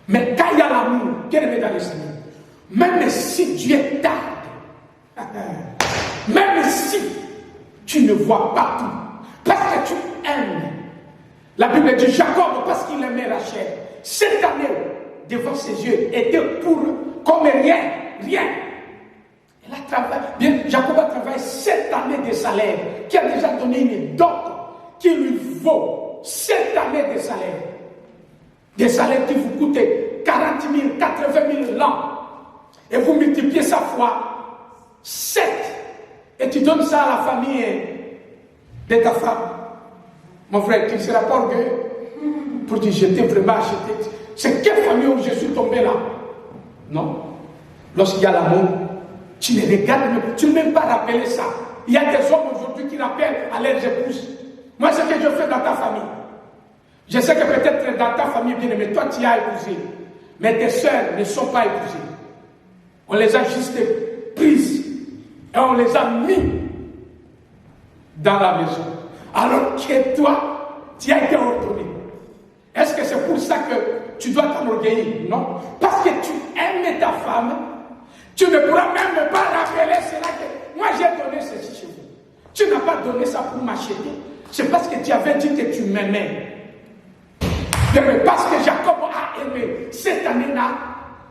Mais quand il y a l'amour, bien aimé dans le Seigneur, même si Dieu tarde, même si tu ne vois pas tout, parce que tu aimes. La Bible dit Jacob, parce qu'il aimait Rachel, cette année, devant ses yeux, était pour comme rien. Il a travaillé, bien, Jacob a travaillé 7 années de salaire, qui a déjà donné une dot qui lui vaut 7 années de salaire. Des salaires qui vous coûtent 40 000, 80 000 l'an. Et vous multipliez ça fois 7. Et tu donnes ça à la famille de ta femme. Mon frère, tu ne seras pas orgueilleux pour dire j'étais vraiment acheté. C'est quelle famille où je suis tombé là? Non. Lorsqu'il y a l'amour, tu ne regardes même, tu ne même pas rappeler ça. Il y a des hommes aujourd'hui qui rappellent à leurs épouses. Moi, c'est ce que je fais dans ta famille. Je sais que peut-être dans ta famille bien aimée, toi tu as épousé, mais tes soeurs ne sont pas épousées. On les a juste prises et on les a mis dans la maison. Alors que toi, tu as été ordonné. Est-ce que c'est pour ça que tu dois t'enorgueillir? Non. Parce que tu aimes ta femme, tu ne pourras même pas rappeler cela que moi j'ai donné ceci chez vous. Tu n'as pas donné ça pour m'acheter. C'est parce que tu avais dit que tu m'aimais. Mais parce que Jacob a aimé, cette année-là,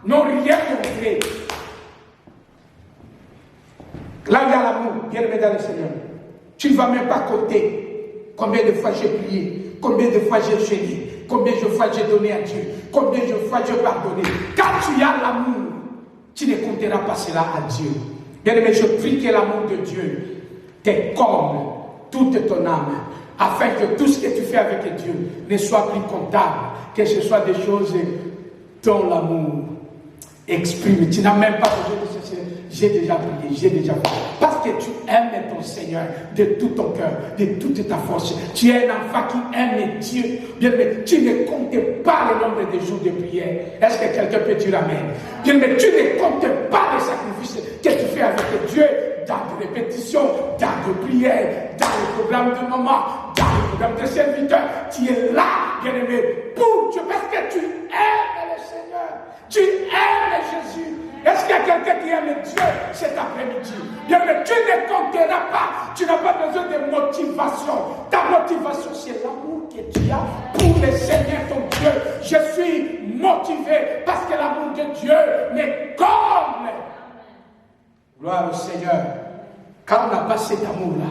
n'ont rien montré. Là, il y a l'amour, bien aimé dans le Seigneur. Tu ne vas même pas compter combien de fois j'ai prié, combien de fois j'ai gêné, combien de fois j'ai donné à Dieu, combien de fois j'ai pardonné. Quand tu as l'amour, tu ne compteras pas cela à Dieu. Bien aimé, je prie que l'amour de Dieu te comble toute ton âme, afin que tout ce que tu fais avec Dieu ne soit plus comptable, que ce soit des choses dont l'amour exprime. Tu n'as même pas besoin de ceci. J'ai déjà prié, j'ai déjà fait. Parce que tu aimes ton Seigneur de tout ton cœur, de toute ta force. Tu es un enfant qui aime Dieu. Bien, mais tu ne comptes pas le nombre de jours de prière. Est-ce que quelqu'un peut dire amen? Bien, mais tu ne comptes pas les sacrifices que tu fais avec Dieu dans des répétitions, dans des prières, dans le programme de maman, dans le programme de serviteur. Tu es là, bien aimé, pour Dieu, parce que tu aimes le Seigneur. Tu aimes Jésus. Est-ce qu'il y a quelqu'un qui aime Dieu cet après-midi? Bien, mais tu ne compteras pas. Tu n'as pas besoin de motivation. Ta motivation, c'est l'amour que tu as pour le Seigneur ton Dieu. Je suis motivé parce que l'amour de Dieu me comble. Gloire au Seigneur. Quand on n'a pas cet amour-là,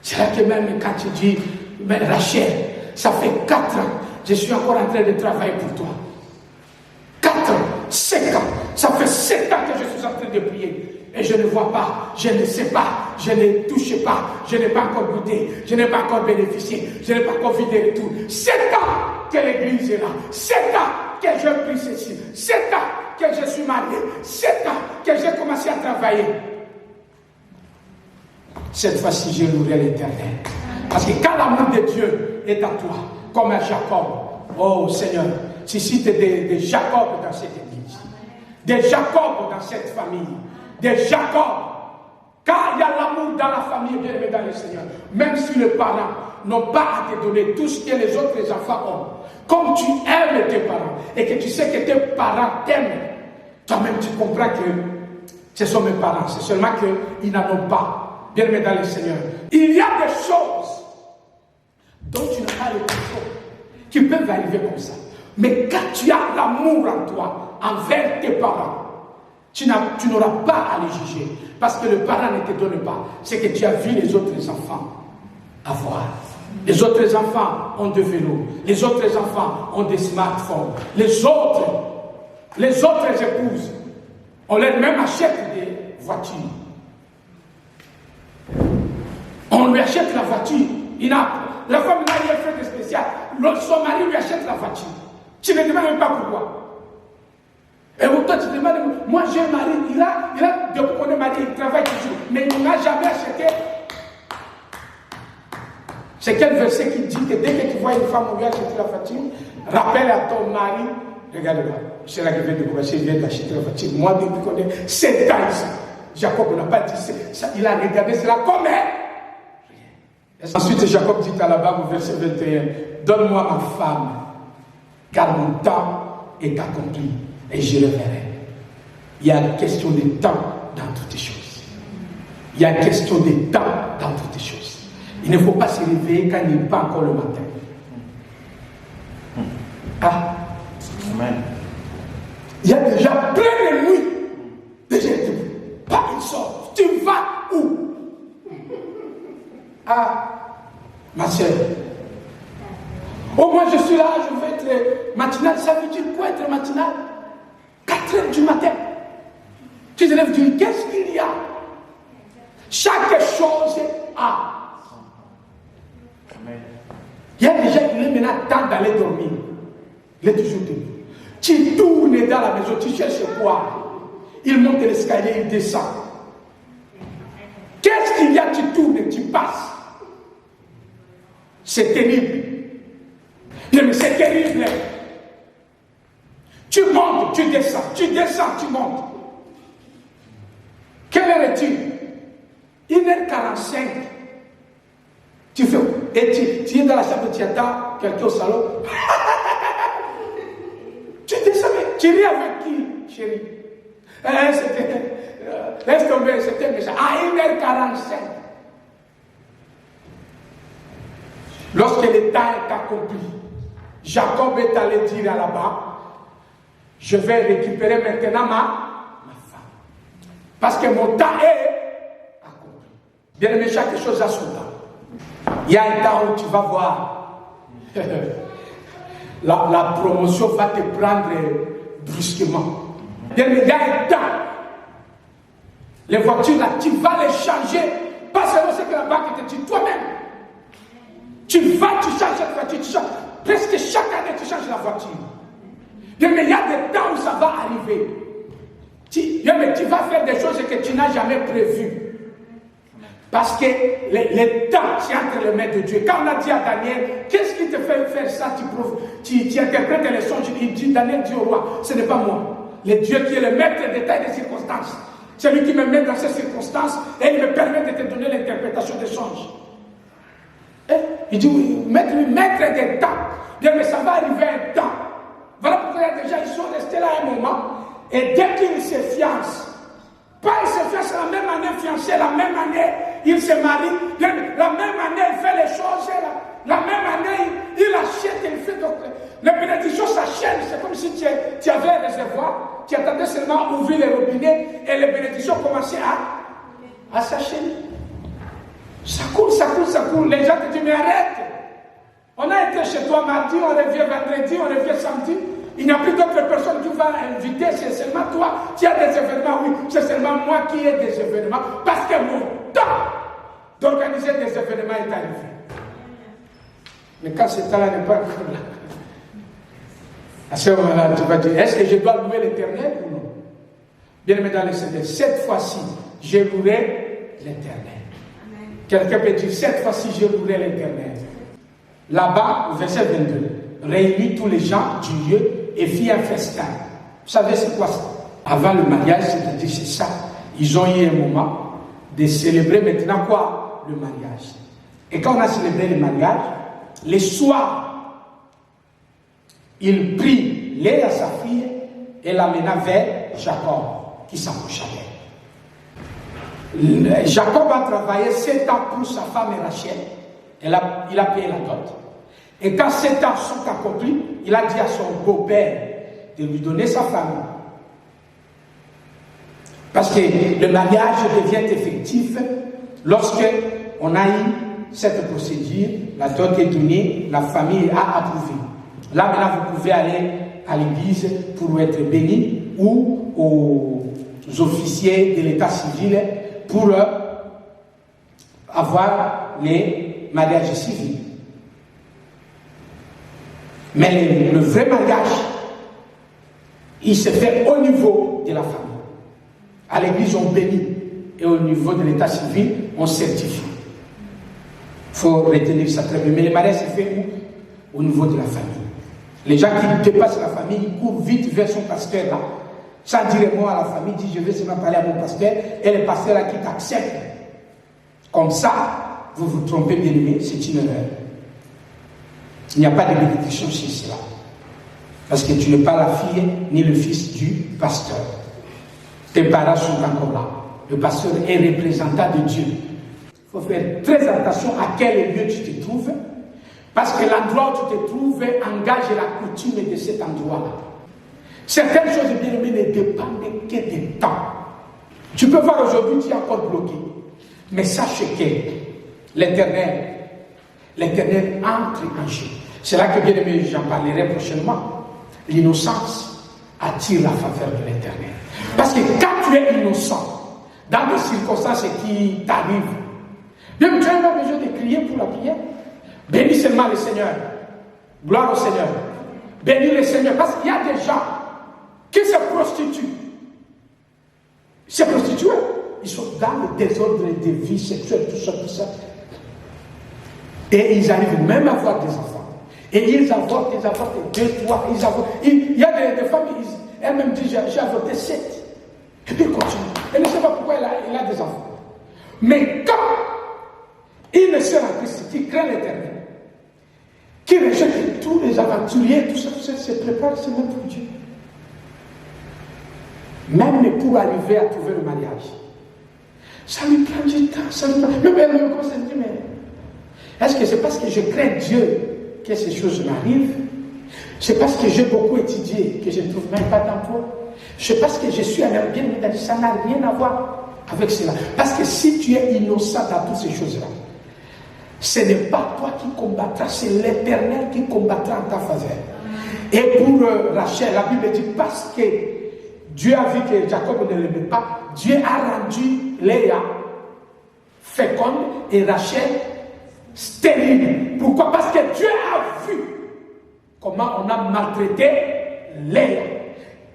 c'est là que même quand tu dis, mais Rachel, ça fait 4 ans, je suis encore en train de travailler pour toi. 4 ans, 5 ans, ça fait 7 ans que je suis en train de prier. Et je ne vois pas, je ne sais pas, je ne touche pas, je n'ai pas encore goûté, je n'ai pas encore bénéficié, je n'ai pas encore vidé le tout. 7 ans que l'église est là, 7 ans que je prie ceci, 7 ans que je suis marié, 7 ans que j'ai commencé à travailler. Cette fois-ci, je louerai l'Éternel. Parce que quand l'amour de Dieu est à toi, comme à Jacob, oh Seigneur, suscite des Jacob dans cette église, des Jacob dans cette famille, des Jacob. Quand il y a l'amour dans la famille, bien aimé dans le Seigneur, même si les parents n'ont pas à te donner tout ce que les autres enfants ont, comme tu aimes tes parents et que tu sais que tes parents t'aiment, toi-même tu comprends que ce sont mes parents, c'est seulement qu'ils n'en ont pas. Bien aimé dans le Seigneur, il y a des choses dont tu n'as pas le contrôle qui peuvent arriver comme ça. Mais quand tu as l'amour en toi, envers tes parents, tu n'auras pas à les juger. Parce que le parent ne te donne pas. C'est que tu as vu les autres enfants avoir. Les autres enfants ont des vélos. Les autres enfants ont des smartphones. Les autres épouses, on leur même achète des voitures. On lui achète la voiture. La femme n'a rien fait de spécial. Son mari lui achète la voiture. Tu ne demandes même pas pourquoi. Et toi, tu demandes, moi j'ai un mari, il a depuis qu'on est marié, il travaille toujours, mais il n'a jamais acheté. C'est quel verset qui dit que dès que tu vois une femme, on lui achète la voiture, rappelle à ton mari, regarde-moi, c'est là qu'il vient de commencer, il vient d'acheter la voiture. Moi, depuis qu'on est 7 ans ici, Jacob n'a pas dit ça, il a regardé cela comme elle. Ensuite, Jacob dit à Laban au verset 21, donne-moi ma femme, car mon temps est accompli et je le verrai. Il y a une question de temps dans toutes les choses. Il y a une question de temps dans toutes les choses. Il ne faut pas se réveiller quand il n'est pas encore le matin. Ah. Amen. Il y a déjà plein de nuits. Déjà, pas une sorte. Tu vas où? Ah, ma soeur. Au moins je suis là, je veux être matinal. Ça veut dire quoi être matinal? 4 heures du matin. Tu te lèves, tu dis, qu'est-ce qu'il y a? Chaque chose a. Il y a déjà, il est maintenant temps d'aller dormir. Il est toujours debout. Tu tournes dans la maison, tu cherches quoi? Il monte l'escalier, il descend. Qu'est-ce qu'il y a? Tu tournes, tu passes. C'est terrible. Mais c'est terrible. Tu montes, tu descends, tu montes. Quelle heure est-il? 1h45. Tu fais, et tu es dans la chambre, tu attends quelqu'un au salon. Tu descends, mais tu ris avec qui, chérie? Laisse tomber, c'était méchant. À 1h45. Lorsque le temps est accompli, Jacob est allé dire à là-bas, je vais récupérer maintenant ma femme. Parce que mon temps est accompli. Bien aimé, chaque chose a son temps. Il y a un temps où tu vas voir. la promotion va te prendre brusquement. Bien aimé, il y a un temps. Les voitures là, tu vas les changer. Pas seulement ce que la banque te dit, toi-même. Tu changes cette voiture, tu changes. Presque chaque année, tu changes la voiture. Mais il y a des temps où ça va arriver. Tu vas faire des choses que tu n'as jamais prévues. Parce que les temps, c'est entre les mains de Dieu. Quand on a dit à Daniel, qu'est-ce qui te fait faire ça? Tu interprètes les songes. Il dit, Daniel dit au roi, ce n'est pas moi. Le Dieu qui est le maître des temps et des circonstances. C'est lui qui me met dans ces circonstances et il me permet de te donner l'interprétation des songes. Il dit, oui, maître des temps. Bien, mais ça va arriver un temps. Voilà pourquoi déjà ils sont restés là un moment. Et dès qu'ils se fiancent, pas ils se fiancent la même année fiancés, la même année ils se marient, bien, la même année il fait les choses, la même année il achète, il fait. Donc les bénédictions s'enchaînent. C'est comme si tu avais un réservoir, tu attendais seulement à ouvrir les robinets et les bénédictions commençaient à s'enchaîner. Ça coule. Les gens te disent, mais arrête. On a été chez toi mardi, on revient vendredi, on revient samedi. Il n'y a plus d'autres personnes qui vont inviter, c'est seulement toi. Tu as des événements, oui, c'est seulement moi qui ai des événements. Parce que mon temps d'organiser des événements est arrivé. Mais quand ce temps-là n'est pas encore là, à ce moment-là, tu vas dire, est-ce que je dois louer l'Éternel ou non? Bien aimé dans le Seigneur, cette fois-ci, je louerai l'Éternel. Quelqu'un peut dire, cette fois-ci, je louerai l'Éternel. Là-bas, verset 22, réunis tous les gens du lieu et fit un festin. Vous savez c'est quoi ça? Avant le mariage, c'est-à-dire c'est ça. Ils ont eu un moment de célébrer maintenant quoi? Le mariage. Et quand on a célébré le mariage, le soir, il prit Léa, sa fille, et l'amena vers Jacob, qui s'approcha d'elle. Jacob a travaillé 7 ans pour sa femme Rachel. Il a payé la dot. Et quand 7 ans sont accomplis, il a dit à son beau-père de lui donner sa femme. Parce que le mariage devient effectif lorsque on a eu cette procédure, la dot est donnée, la famille a approuvé. Là maintenant vous pouvez aller à l'église pour être béni ou aux officiers de l'état civil pour avoir les mariages civils. Mais le vrai mariage, il se fait au niveau de la famille. À l'église, on bénit. Et au niveau de l'état civil, on certifie. Il faut retenir ça très bien. Mais le mariage se fait où? Au niveau de la famille. Les gens qui dépassent la famille, ils courent vite vers son pasteur là. Sans dire un mot à la famille, dit je vais seulement parler à mon pasteur. Et le pasteur là qui t'accepte. Comme ça, vous vous trompez bien aimé, c'est une erreur. Il n'y a pas de bénédiction chez cela. Parce que tu n'es pas la fille ni le fils du pasteur. Tes parents sont encore là. Le pasteur est représentant de Dieu. Il faut faire très attention à quel lieu tu te trouves. Parce que l'endroit où tu te trouves engage la coutume de cet endroit-là. Certaines choses, bien aimées, ne dépendent que du temps. Tu peux voir aujourd'hui, tu es encore bloqué. Mais sache que l'Éternel entre en jeu. C'est là que, bien aimé, j'en parlerai prochainement. L'innocence attire la faveur de l'Éternel. Parce que quand tu es innocent, dans des circonstances qui t'arrivent, même tu n'as pas besoin de crier pour la prière. Bénis seulement le Seigneur. Gloire au Seigneur. Bénis le Seigneur. Parce qu'il y a des gens qui se prostituent. Ces prostituées, ils sont dans le désordre de vie sexuelle, tout ça. Et ils arrivent même à avoir des enfants. Et ils avortent, deux, trois, ils avortent. Il y a des femmes, elles-mêmes disent, j'ai avorté 7. Et puis ils continuent. Elle ne sait pas pourquoi elle a des enfants. Mais quand il ne sert en Christ, qui craint l'Éternel, qui rejette tous les aventuriers, tout ça, se prépare seulement pour Dieu. Même pour arriver à trouver le mariage. Ça lui prend du temps, Même elle me commence à dire, mais est-ce que c'est parce que je crains Dieu que ces choses m'arrivent? C'est parce que j'ai beaucoup étudié que je ne trouve même pas d'emploi? C'est parce que je suis un bien médaillé, ça n'a rien à voir avec cela. Parce que si tu es innocent dans toutes ces choses-là, ce n'est pas toi qui combattras, c'est l'Éternel qui combattra en ta faveur. Et pour Rachel, la Bible dit, parce que Dieu a vu que Jacob ne l'aimait pas, Dieu a rendu Léa féconde et Rachel stérile. Pourquoi? Parce que Dieu a vu comment on a maltraité Léa.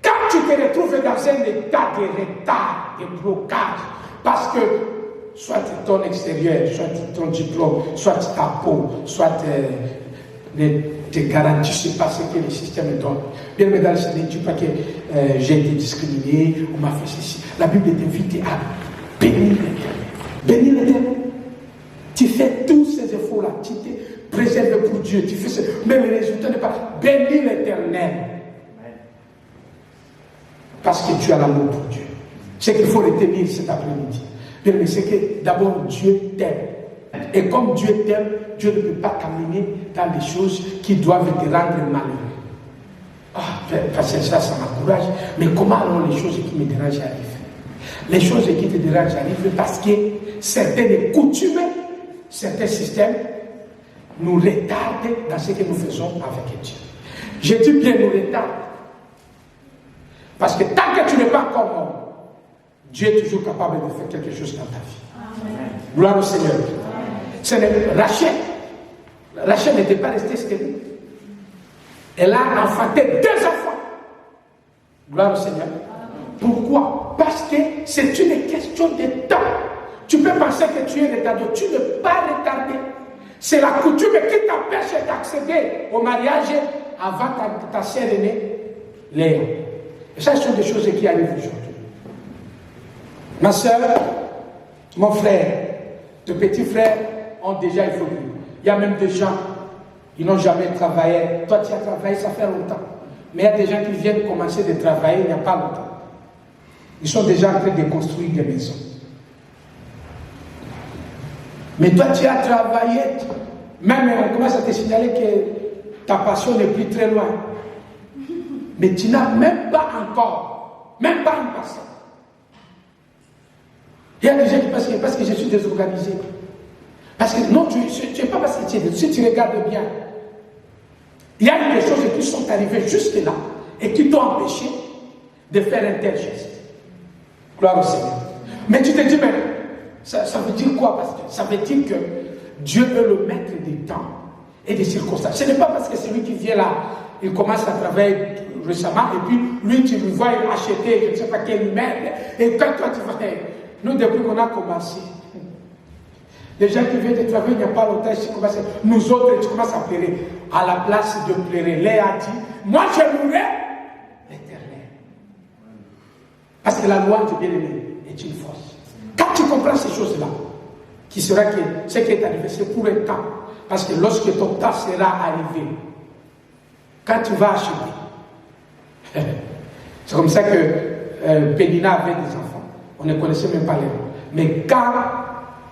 Quand tu te retrouves dans un état de retard, de blocage, parce que soit ton extérieur, soit ton diplôme, soit ta peau, soit ne te garantissent pas ce que le système donne. Bien, mais dans le Seigneur, ne dis pas que j'ai été discriminé, on m'a fait ceci. La Bible t'invite à bénir l'Éternel. Bénir l'Éternel. Tu fais tous ces efforts-là, tu te préserves pour Dieu, tu fais ça, mais le résultat n'est pas. Bénis l'Éternel. Parce que tu as l'amour pour Dieu. C'est qu'il faut retenir cet après-midi. Mais c'est que d'abord Dieu t'aime. Et comme Dieu t'aime, Dieu ne peut pas t'amener dans des choses qui doivent te rendre malheureux. Ah, parce que ça m'encourage. Mais comment alors les choses qui me dérangent arrivent? Les choses qui te dérangent arrivent parce que certaines coutumes, certains systèmes nous retardent dans ce que nous faisons avec Dieu. Je dis bien nous retardent. Parce que tant que tu n'es pas encore mort, Dieu est toujours capable de faire quelque chose dans ta vie. Amen. Gloire au Seigneur. C'est Rachel n'était pas restée stérile. Elle a enfanté 2 enfants. Gloire au Seigneur. Amen. Pourquoi? Parce que c'est une question de temps. Tu peux penser que tu es retardé. Tu n'es pas retardé. C'est la coutume qui t'empêche d'accéder au mariage avant ta sœur aînée, Léa. Et ça, ce sont des choses qui arrivent aujourd'hui. Ma soeur, mon frère, tes petits frères ont déjà évolué. Il y a même des gens, ils n'ont jamais travaillé. Toi, tu as travaillé, ça fait longtemps. Mais il y a des gens qui viennent commencer de travailler il n'y a pas longtemps. Ils sont déjà en train de construire des maisons. Mais toi, tu as travaillé, même on commence à te signaler que ta passion n'est plus très loin. Mais tu n'as même pas encore, même pas une passion. Il y a des gens qui pensent que parce que je suis désorganisé. Parce que non, tu n'es pas parce que tu es désorganisé. Si tu regardes bien, il y a des choses qui sont arrivées jusque là et qui t'ont empêché de faire un tel geste. Gloire au Seigneur. Mais tu te dis, mais ça veut dire quoi, pasteur? Ça veut dire que Dieu est le maître des temps et des circonstances. Ce n'est pas parce que celui qui vient là, il commence à travailler récemment et puis lui, tu lui vois acheter, je ne sais pas quelle merde. Et quand toi, tu vas. Nous, depuis qu'on a commencé, les gens qui viennent de travailler il n'y a pas longtemps, nous autres, tu commences à pleurer. À la place de pleurer, Léa a dit, moi je louerai l'Éternel. Parce que la loi du bien-aimé est une force. Quand tu comprends ces choses-là, qui sera que ce qui est arrivé, c'est pour un temps. Parce que lorsque ton temps sera arrivé, quand tu vas acheter, C'est comme ça que Pénina avait des enfants. On ne connaissait même pas les noms. Mais quand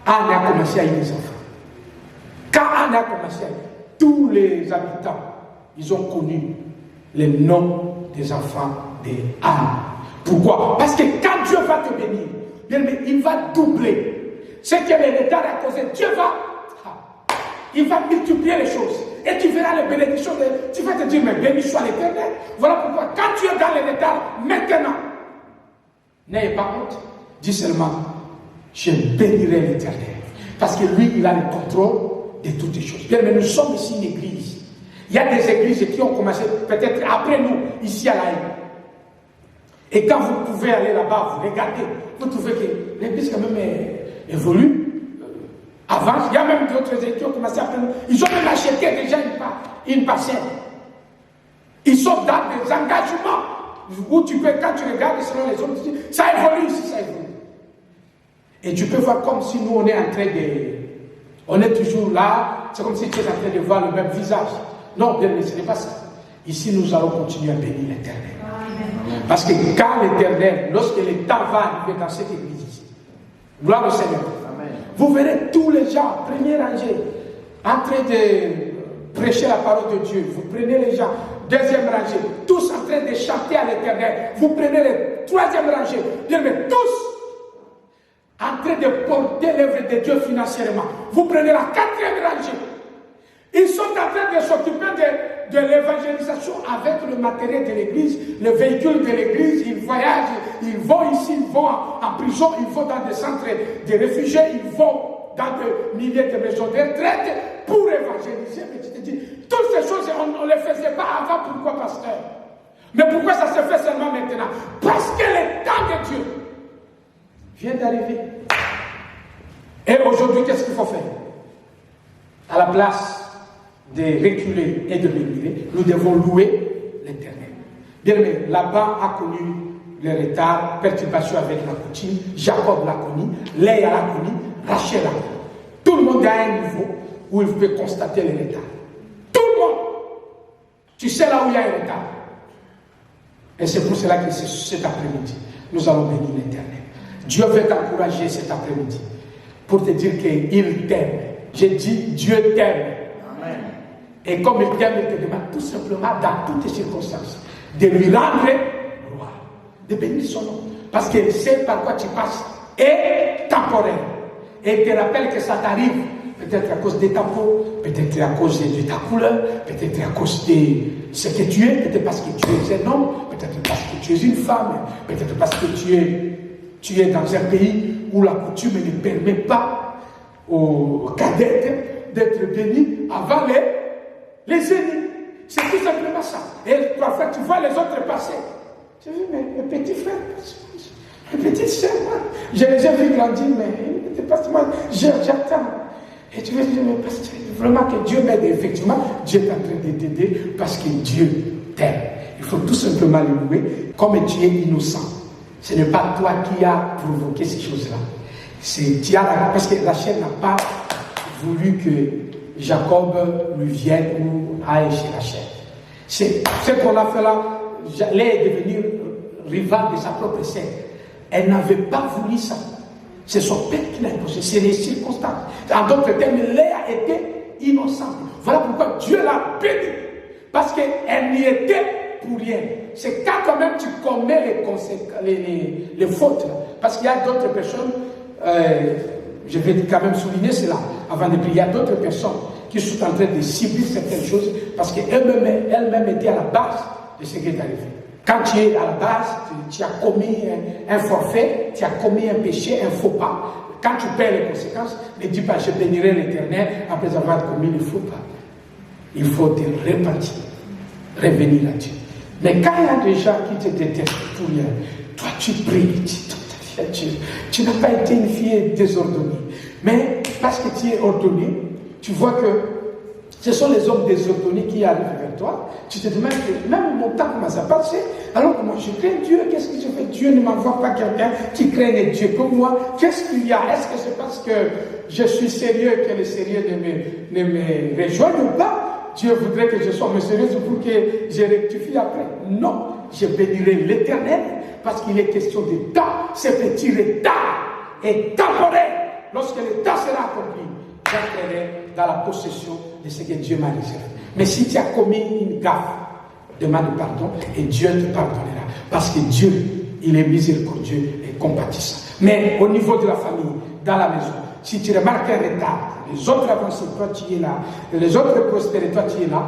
Anne a commencé à avoir des enfants, quand Anne a commencé à avoir, tous les habitants, ils ont connu les noms des enfants d'Anne. Pourquoi? Parce que quand Dieu va te bénir, il va doubler. Ce qui est le retard à causer, Dieu il va multiplier les choses. Et tu verras les bénédictions. Tu vas te dire, mais béni soit l'Éternel. Voilà pourquoi, quand tu es dans le retard, maintenant, n'ayez pas honte. Dis seulement, je bénirai l'Éternel. Parce que lui, il a le contrôle de toutes les choses. Bien, mais nous sommes ici une église. Il y a des églises qui ont commencé peut-être après nous, ici à l'Aïe. Et quand vous pouvez aller là-bas, vous regardez, vous trouvez que l'église quand même évolue. Avance, il y a même d'autres églises qui ont commencé à prendre. Ils ont même acheté déjà une parcelle. Ils sont dans des engagements où tu peux, quand tu regardes selon les autres, tu dis, ça évolue ici, ça évolue. Et tu peux voir comme si nous on est en train de. On est toujours là, c'est comme si tu es en train de voir le même visage. Non, bien, mais ce n'est pas ça. Ici, nous allons continuer à bénir l'Éternel. Parce que quand l'Éternel, lorsque le temps va arriver dans cette église ici, gloire au Seigneur. Amen. Vous verrez tous les gens, premier rangée, en train de prêcher la parole de Dieu. Vous prenez les gens, deuxième rangée, tous en train de chanter à l'Éternel. Vous prenez les troisième rangée, bien, mais tous en train de porter l'œuvre de Dieu financièrement. Vous prenez la quatrième rangée. Ils sont en train de s'occuper de l'évangélisation avec le matériel de l'église, le véhicule de l'église. Ils voyagent, ils vont ici, ils vont en prison, ils vont dans des centres de réfugiés, ils vont dans des milliers de maisons de retraite pour évangéliser. Mais tu te dis, toutes ces choses, on ne les faisait pas avant. Pourquoi, pasteur? Mais pourquoi ça se fait seulement maintenant? Parce que le temps de Dieu vient d'arriver. Et aujourd'hui, qu'est-ce qu'il faut faire? À la place de reculer et de bénir, nous devons louer l'Éternel. Bien aimé, Laban a connu le retard, perturbation avec la coutume, Jacob l'a connu, Léa l'a connu, Rachel l'a connu. Tout le monde est à un niveau où il peut constater le retard. Tout le monde. Tu sais là où il y a un retard. Et c'est pour cela que cet après-midi, nous allons bénir l'Éternel. Dieu veut t'encourager cet après-midi pour te dire qu'il t'aime. J'ai dit, Dieu t'aime. Amen. Et comme il t'aime, il te demande tout simplement, dans toutes les circonstances, de lui rendre gloire, de bénir son nom. Parce qu'il sait par quoi tu passes est temporaire. Et il te rappelle que ça t'arrive, peut-être à cause de ta peau, peut-être à cause de ta couleur, peut-être à cause de ce que tu es, peut-être parce que tu es un homme, peut-être parce que tu es une femme, peut-être parce que tu es dans un pays où la coutume ne permet pas aux cadettes d'être bénis avant les aînés. C'est tout simplement ça. Et parfois tu vois les autres passer. Je dis, mais mes petits frères, mes petites sœurs, je les ai vus grandir, mais moi, j'attends. Et tu veux dire, mais parce que vraiment que Dieu m'aide, effectivement, Dieu est en train de t'aider parce que Dieu t'aime. Il faut tout simplement le louer comme tu es innocent. Ce n'est pas toi qui as provoqué ces choses-là. Parce que Rachel n'a pas voulu que Jacob lui vienne ou aille chez Rachel. C'est ce qu'on a fait là. Léa est devenue rivale de sa propre sœur. Elle n'avait pas voulu ça. C'est son père qui l'a imposé. C'est les circonstances. En d'autres termes, Léa était innocente. Voilà pourquoi Dieu l'a bénie. Parce qu'elle n'y était pour rien. C'est quand même tu commets les fautes. Parce qu'il y a d'autres personnes, je vais quand même souligner cela avant de prier, il y a d'autres personnes qui sont en train de subir certaines choses parce qu'elles-mêmes étaient à la base de ce qui est arrivé. Quand tu es à la base, tu as commis un forfait, tu as commis un péché, un faux pas. Quand tu paies les conséquences, ne dis pas je bénirai l'Éternel après avoir commis le faux pas. Il faut te repentir, revenir à Dieu. Mais quand il y a des gens qui te détestent pour rien, toi tu pries, tu n'as pas été une fille désordonnée. Mais parce que tu es ordonnée, tu vois que ce sont les hommes désordonnés qui arrivent vers toi. Tu te demandes que même mon temps commence à passer. Alors que moi je crains Dieu. Qu'est-ce que je fais? Dieu ne m'envoie pas quelqu'un qui craigne Dieu comme moi. Qu'est-ce qu'il y a? Est-ce que c'est parce que je suis sérieux que le sérieux ne me rejoigne ou pas? Dieu voudrait que je sois sérieux pour que je rectifie après. Non. je bénirai l'Éternel, parce qu'il est question de temps. Ce petit retard est temporaire. Lorsque le temps sera accompli, j'entrerai dans la possession de ce que Dieu m'a réservé. Mais si tu as commis une gaffe, demande pardon et Dieu te pardonnera. Parce que Dieu, il est miséricordieux et compatissant. Mais au niveau de la famille, dans la maison, si tu remarques un retard, les autres avancent, toi tu es là, les autres prospèrent, toi tu es là,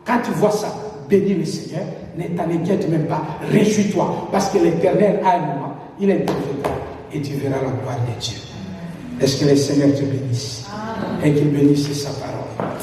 quand tu vois ça, bénis le Seigneur, ne t'en inquiète même pas, réjouis-toi, parce que l'Éternel a un moment, il interviendra et tu verras la gloire de Dieu. Est-ce que le Seigneur te bénisse et qu'il bénisse sa parole?